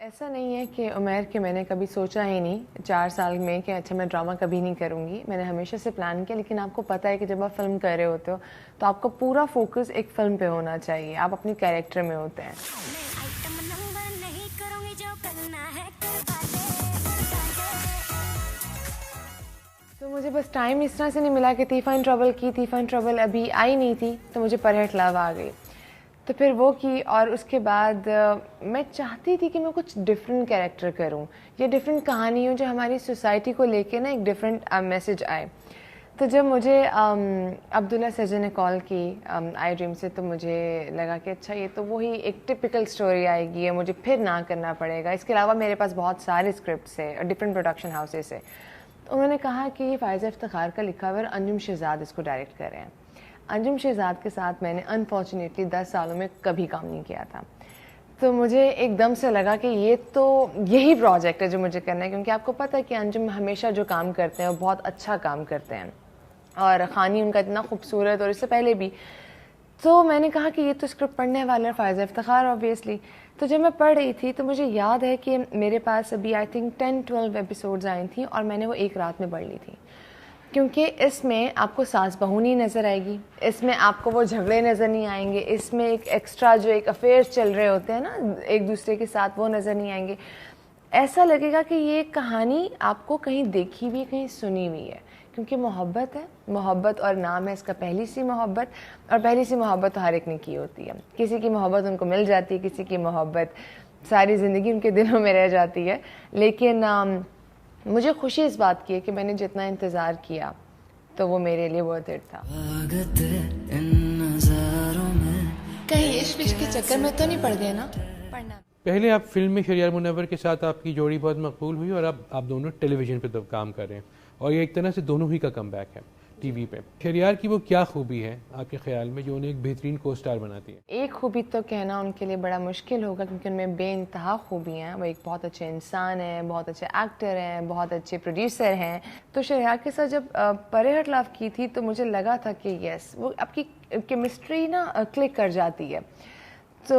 ایسا نہیں ہے کہ عمیر کہ میں نے کبھی سوچا ہی نہیں 4 سال میں کہ اچھا میں ڈرامہ کبھی نہیں کروں گی. میں نے ہمیشہ سے پلان کیا, لیکن آپ کو پتہ ہے کہ جب آپ فلم کر رہے ہوتے ہو تو آپ کا پورا فوکس ایک فلم پہ ہونا چاہیے, آپ اپنی کیریکٹر میں ہوتے ہیں. تو مجھے بس ٹائم اس طرح سے نہیں ملا کہ طیفہ ان ٹربل کی, طیفہ ان ٹربل ابھی آئی نہیں تھی تو مجھے پرہٹ لو آ گئی, تو پھر وہ کی. اور اس کے بعد میں چاہتی تھی کہ میں کچھ ڈفرینٹ کیریکٹر کروں یا ڈفرینٹ کہانی ہوں جو ہماری سوسائٹی کو لے کے نا ایک ڈفرینٹ میسج آئے. تو جب مجھے عبداللہ سجن نے کال کی آئی ڈریم سے, تو مجھے لگا کہ اچھا یہ تو وہی ایک ٹپیکل اسٹوری آئے گی, مجھے پھر نہ کرنا پڑے گا. اس کے علاوہ میرے پاس بہت سارے اسکرپٹس ہیں ڈفرینٹ پروڈکشن ہاؤسز سے. انہوں نے کہا کہ یہ فائزہ افتخار کا لکھا ہوا ہے, انجم شہزاد اس کو ڈائریکٹ کر رہے ہیں. انجم شہزاد کے ساتھ میں نے انفارچونیٹلی 10 سالوں میں کبھی کام نہیں کیا تھا, تو مجھے ایک دم سے لگا کہ یہ تو یہی پروجیکٹ ہے جو مجھے کرنا ہے, کیونکہ آپ کو پتہ ہے کہ انجم ہمیشہ جو کام کرتے ہیں وہ بہت اچھا کام کرتے ہیں, اور خوانی ان کا اتنا خوبصورت, اور اس سے پہلے بھی. تو میں نے کہا کہ یہ تو اسکرپٹ پڑھنے والا ہے فائزہ افتخار آبویسلی. تو جب میں پڑھ رہی تھی تو مجھے یاد ہے کہ میرے پاس ابھی آئی تھنک 10-12 ایپیسوڈز آئی تھیں, اور میں نے وہ ایک رات میں پڑھ لی تھی, کیونکہ اس میں آپ کو ساس بہو نہیں نظر آئے گی, اس میں آپ کو وہ جھگڑے نظر نہیں آئیں گے, اس میں ایک ایکسٹرا جو ایک افیئرس چل رہے ہوتے ہیں نا ایک دوسرے کے ساتھ, وہ نظر نہیں آئیں گے. ایسا لگے گا کہ یہ کہانی آپ کو کہیں دیکھی ہوئی کہیں سنی ہوئی ہے, کیونکہ محبت ہے, محبت اور نام ہے اس کا پہلی سی محبت, اور پہلی سی محبت تو ہر ایک نے کی ہوتی ہے. کسی کی محبت ان کو مل جاتی ہے, کسی کی محبت ساری زندگی ان کے دلوں میں رہ جاتی ہے. لیکن مجھے خوشی اس بات کی ہے کہ میں نے جتنا انتظار کیا تو وہ میرے لیے ورتھ اٹ تھا. کہیں عشق کے چکر میں تو نہیں پڑ گئے نا؟ پڑھنا پہلے آپ فلم میں شہریار منور کے ساتھ آپ کی جوڑی بہت مقبول ہوئی, اور اب آپ دونوں ٹیلی ویژن پہ کام کر رہے ہیں, اور یہ ایک طرح سے دونوں ہی کا کم بیک ہے ٹی وی پہ. شہریار کی وہ کیا خوبی ہے آپ کے خیال میں جو انہیں ایک بہترین کو اسٹار بناتی ہے؟ ایک خوبی تو کہنا ان کے لیے بڑا مشکل ہوگا, کیونکہ ان میں بے انتہا خوبی ہیں. وہ ایک بہت اچھے انسان ہیں, بہت اچھے ایکٹر ہیں, بہت اچھے پروڈیوسر ہیں. تو شہریار کے ساتھ جب پرہٹ لو کی تھی تو مجھے لگا تھا کہ یس وہ آپ کی کیمسٹری نا کلک کر جاتی ہے. تو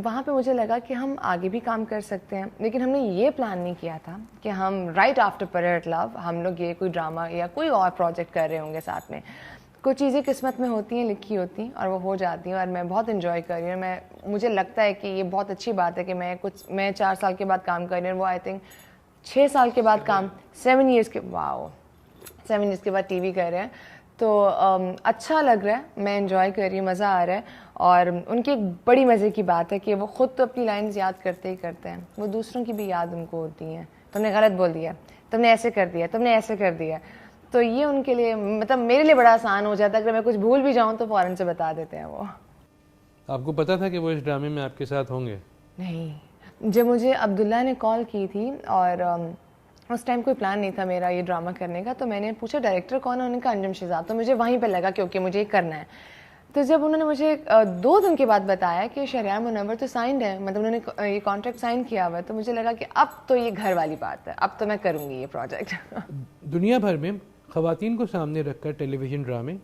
وہاں پہ مجھے لگا کہ ہم آگے بھی کام کر سکتے ہیں, لیکن ہم نے یہ پلان نہیں کیا تھا کہ ہم رائٹ آفٹر پرہٹ لو ہم لوگ یہ کوئی ڈرامہ یا کوئی اور پروجیکٹ کر رہے ہوں گے ساتھ میں. کچھ چیزیں قسمت میں ہوتی ہیں, لکھی ہوتی ہیں, اور وہ ہو جاتی ہیں, اور میں بہت انجوائے کر رہی ہوں. مجھے لگتا ہے کہ یہ بہت اچھی بات ہے کہ میں 4 سال کے بعد کام کر رہی ہوں, وہ آئی تھنک 6 سال کے بعد کام 7 ایئرس کے 7 ایئرس کے بعد ٹی وی کر رہے ہیں. تو اچھا لگ رہا ہے, میں انجوائے کر رہی ہوں, مزہ آ رہا ہے. اور ان کی ایک بڑی مزے کی بات ہے کہ وہ خود تو اپنی لائنز یاد کرتے ہی کرتے ہیں, وہ دوسروں کی بھی یاد ان کو ہوتی ہیں. تم نے غلط بول دیا, تم نے ایسے کر دیا, تم نے ایسے کر دیا. تو یہ ان کے لیے مطلب میرے لیے بڑا آسان ہو جاتا ہے, اگر میں کچھ بھول بھی جاؤں تو فوراً سے بتا دیتے ہیں وہ. آپ کو پتا تھا کہ وہ اس ڈرامے میں آپ کے ساتھ ہوں گے؟ نہیں, جب مجھے عبداللہ نے کال کی تھی, اور اس ٹائم کوئی پلان نہیں تھا میرا یہ ڈرامہ کرنے کا, تو میں نے پوچھا ڈائریکٹر کون ہے, انہوں نے کہا انجم شہزاد. تو مجھے وہیں پہ لگا کہ اوکے مجھے یہ کرنا ہے. تو جب انہوں نے مجھے 2 دن کے بعد بتایا کہ شہریار منور تو سائنڈ ہے, مطلب انہوں نے یہ کانٹریکٹ سائن کیا ہوا ہے, تو مجھے لگا کہ اب تو یہ گھر والی بات ہے, اب تو میں کروں گی یہ پروجیکٹ. دنیا بھر میں خواتین کو سامنے رکھ کر ٹیلی ویژن ڈرامے,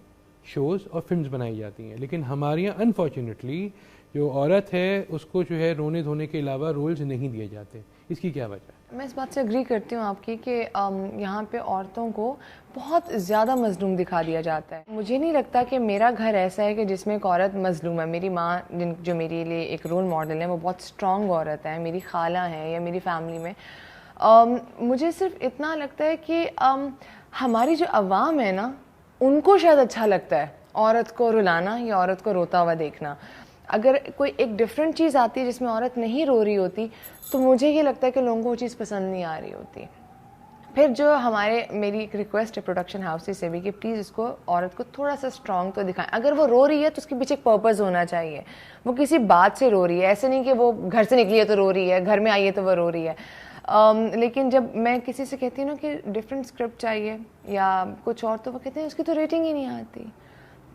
شوز اور فلمز بنائی جاتی ہیں, لیکن ہمارے یہاں انفارچونیٹلی جو عورت ہے اس کو جو ہے رونے دھونے کے علاوہ رولز نہیں دیے جاتے. اس کی کیا وجہ ہے؟ میں اس بات سے اگری کرتی ہوں آپ کی کہ یہاں پہ عورتوں کو بہت زیادہ مظلوم دکھا دیا جاتا ہے. مجھے نہیں لگتا کہ میرا گھر ایسا ہے کہ جس میں ایک عورت مظلوم ہے. میری ماں جو میرے لیے ایک رول ماڈل ہے, وہ بہت اسٹرانگ عورت ہے. میری خالہ ہیں یا میری فیملی میں مجھے صرف اتنا لگتا ہے کہ ہماری جو عوام ہے نا, ان کو شاید اچھا لگتا ہے عورت کو رلانا یا عورت کو روتا ہوا دیکھنا. اگر کوئی ایک ڈفرینٹ چیز آتی ہے جس میں عورت نہیں رو رہی ہوتی, تو مجھے یہ لگتا ہے کہ لوگوں کو وہ چیز پسند نہیں آ رہی ہوتی. پھر جو میری ایک ریکویسٹ ہے پروڈکشن ہاؤسز سے بھی کہ پلیز اس کو عورت کو تھوڑا سا اسٹرانگ تو دکھائیں. اگر وہ رو رہی ہے تو اس کے پیچھے ایک پرپز ہونا چاہیے. وہ کسی بات سے رو رہی ہے, ایسے نہیں کہ وہ گھر سے نکلی ہے تو رو رہی ہے, گھر میں آئی ہے تو وہ رو رہی ہے. لیکن جب میں کسی سے کہتی ہوں نا کہ ڈفرینٹ اسکرپٹ چاہیے یا کچھ اور, تو وہ کہتے ہیں اس کی تو ریٹنگ ہی نہیں آتی.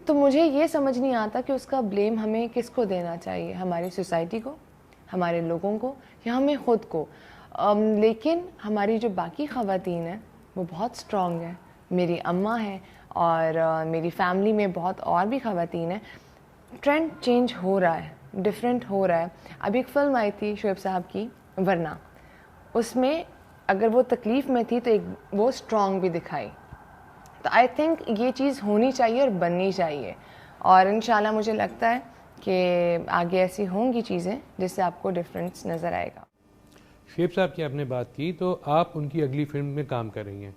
تو مجھے یہ سمجھ نہیں آتا کہ اس کا بلیم ہمیں کس کو دینا چاہیے, ہماری سوسائٹی کو, ہمارے لوگوں کو, یا ہمیں خود کو. لیکن ہماری جو باقی خواتین ہیں وہ بہت اسٹرانگ ہیں. میری اماں ہے اور میری فیملی میں بہت اور بھی خواتین ہیں. ٹرینڈ چینج ہو رہا ہے, ڈفرینٹ ہو رہا ہے. ابھی ایک فلم آئی تھی شعیب صاحب کی ورنہ اس میں اگر وہ تکلیف میں تھی تو ایک وہ اسٹرانگ بھی دکھائی. تو آئی تھنک یہ چیز ہونی چاہیے اور بننی چاہیے, اور انشاءاللہ مجھے لگتا ہے کہ آگے ایسی ہوں گی چیزیں جس سے آپ کو ڈفرینس نظر آئے گا. شعیب صاحب کی آپ نے بات کی, تو آپ ان کی اگلی فلم میں کام کر رہی ہیں,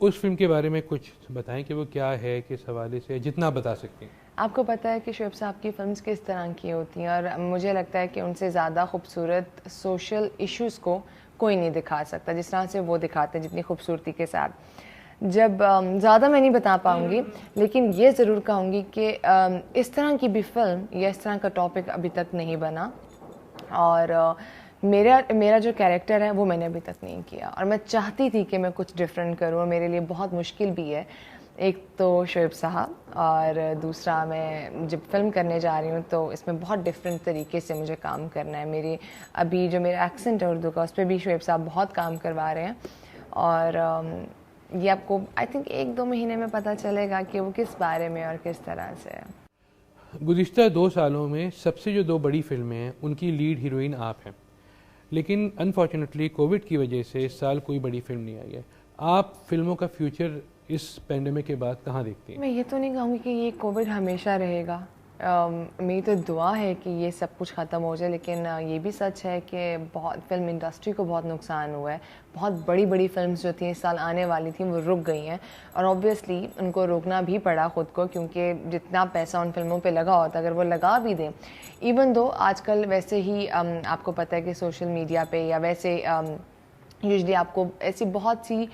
اس فلم کے بارے میں کچھ بتائیں کہ وہ کیا ہے, کس حوالے سے, جتنا بتا سکتے ہیں. آپ کو پتہ ہے کہ شعیب صاحب کی فلمز کس طرح کی ہوتی ہیں, اور مجھے لگتا ہے کہ ان سے زیادہ خوبصورت سوشل ایشوز کو کوئی نہیں دکھا سکتا جس طرح سے وہ دکھاتے ہیں, جتنی خوبصورتی کے ساتھ. جب زیادہ میں نہیں بتا پاؤں گی, لیکن یہ ضرور کہوں گی کہ اس طرح کی بھی فلم یا اس طرح کا ٹاپک ابھی تک نہیں بنا, اور میرا جو کیریکٹر ہے وہ میں نے ابھی تک نہیں کیا, اور میں چاہتی تھی کہ میں کچھ ڈفرینٹ کروں, اور میرے لیے بہت مشکل بھی ہے. ایک تو شعیب صاحب, اور دوسرا میں جب فلم کرنے جا رہی ہوں تو اس میں بہت ڈفرینٹ طریقے سے مجھے کام کرنا ہے. ابھی جو میرا ایکسنٹ ہے اردو کا, اس پہ بھی شعیب صاحب بہت کام کروا رہے ہیں, اور یہ آپ کو آئی تھنک 1-2 مہینے میں پتہ چلے گا کہ وہ کس بارے میں اور کس طرح سے ہے. گزشتہ 2 سالوں میں سب سے جو 2 بڑی فلمیں ہیں ان کی لیڈ ہیروئن آپ ہیں, لیکن انفارچونیٹلی کووڈ کی وجہ سے اس سال کوئی بڑی فلم نہیں آئی ہے. آپ فلموں کا فیوچر اس پینڈیمک کے بعد کہاں دیکھتی ہیں؟ میں یہ تو نہیں کہوں گی کہ یہ کووڈ ہمیشہ رہے گا, میری تو دعا ہے کہ یہ سب کچھ ختم ہو جائے, لیکن یہ بھی سچ ہے کہ بہت فلم انڈسٹری کو بہت نقصان ہوا ہے. بہت بڑی بڑی فلمز جو تھیں اس سال آنے والی تھیں وہ رک گئی ہیں, اور اوبویسلی ان کو روکنا بھی پڑا خود کو, کیونکہ جتنا پیسہ ان فلموں پہ لگا ہوتا اگر وہ لگا بھی دیں, ایون دو آج کل ویسے ہی آپ کو پتہ ہے کہ سوشل میڈیا پہ یا ویسے یوزلی آپ کو ایسی بہت سی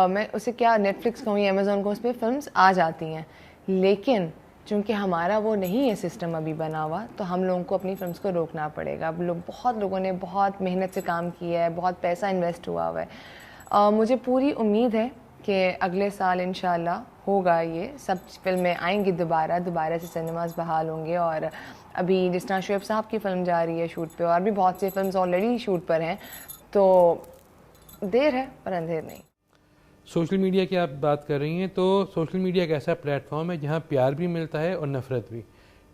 میں اسے کیا نیٹ فلکس کہوں یا امیزون کو, اس پہ فلمز آ جاتی ہیں, لیکن چونکہ ہمارا وہ نہیں ہے سسٹم ابھی بنا ہوا, تو ہم لوگوں کو اپنی فلمز کو روکنا پڑے گا. اب بہت لوگوں نے بہت محنت سے کام کیا ہے, بہت پیسہ انویسٹ ہوا ہوا ہے. مجھے پوری امید ہے کہ اگلے سال انشاءاللہ ہوگا, یہ سب فلمیں آئیں گی دوبارہ سے سنیماز بحال ہوں گے. اور ابھی جس طرح شعیب صاحب کی فلم جا رہی ہے شوٹ پہ, اور بھی بہت سی فلمز آلریڈی شوٹ پر ہیں, تو دیر ہے پر اندھیر نہیں. سوشل میڈیا کی آپ بات کر رہی ہیں, تو سوشل میڈیا ایک ایسا پلیٹ فارم ہے جہاں پیار بھی ملتا ہے اور نفرت بھی.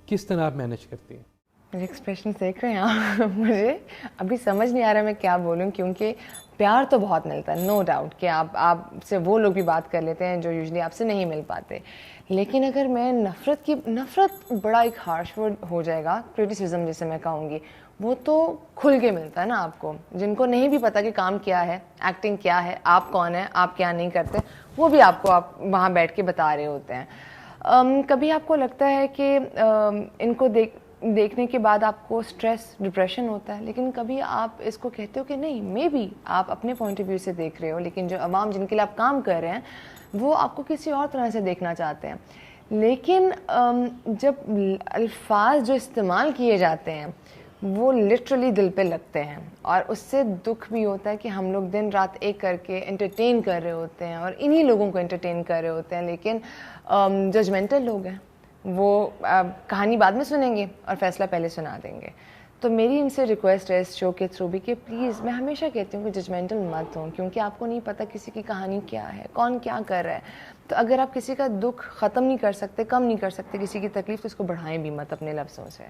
کس طرح آپ مینیج کرتی ہیں؟ میرے ایکسپریشن دیکھ رہے ہیں آپ, مجھے ابھی سمجھ نہیں آ رہا میں کیا بولوں, کیونکہ پیار تو بہت ملتا ہے, نو ڈاؤٹ کہ آپ سے وہ لوگ بھی بات کر لیتے ہیں جو یوزلی آپ سے نہیں مل پاتے. لیکن اگر میں نفرت بڑا ایک ہارش ورڈ ہو جائے گا, کرٹیسزم جسے میں کہوں گی, وہ تو کھل کے ملتا ہے نا آپ کو. جن کو نہیں بھی پتا کہ کام کیا ہے, ایکٹنگ کیا ہے, آپ کون ہیں, آپ کیا نہیں کرتے, وہ بھی آپ وہاں بیٹھ کے بتا رہے ہوتے ہیں. کبھی آپ کو لگتا ہے کہ ان کو دیکھنے کے بعد آپ کو سٹریس ڈپریشن ہوتا ہے, لیکن کبھی آپ اس کو کہتے ہو کہ نہیں, مے بی آپ اپنے پوائنٹ آف ویو سے دیکھ رہے ہو, لیکن جو عوام جن کے لیے آپ کام کر رہے ہیں وہ آپ کو کسی اور طرح سے دیکھنا چاہتے ہیں. لیکن جب الفاظ جو استعمال کیے جاتے ہیں وہ لٹرلی دل پہ لگتے ہیں, اور اس سے دکھ بھی ہوتا ہے کہ ہم لوگ دن رات ایک کر کے انٹرٹین کر رہے ہوتے ہیں, اور انہی لوگوں کو انٹرٹین کر رہے ہوتے ہیں, لیکن ججمنٹل لوگ ہیں, وہ کہانی بعد میں سنیں گے اور فیصلہ پہلے سنا دیں گے. تو میری ان سے ریکویسٹ ہے اس شو کے تھرو بھی کہ پلیز, میں ہمیشہ کہتی ہوں کہ ججمنٹل مت ہوں, کیونکہ آپ کو نہیں پتہ کسی کی کہانی کیا ہے, کون کیا کر رہا ہے. تو اگر آپ کسی کا دکھ ختم نہیں کر سکتے, کم نہیں کر سکتے کسی کی تکلیف, تو اس کو بڑھائیں بھی مت اپنے لفظوں سے.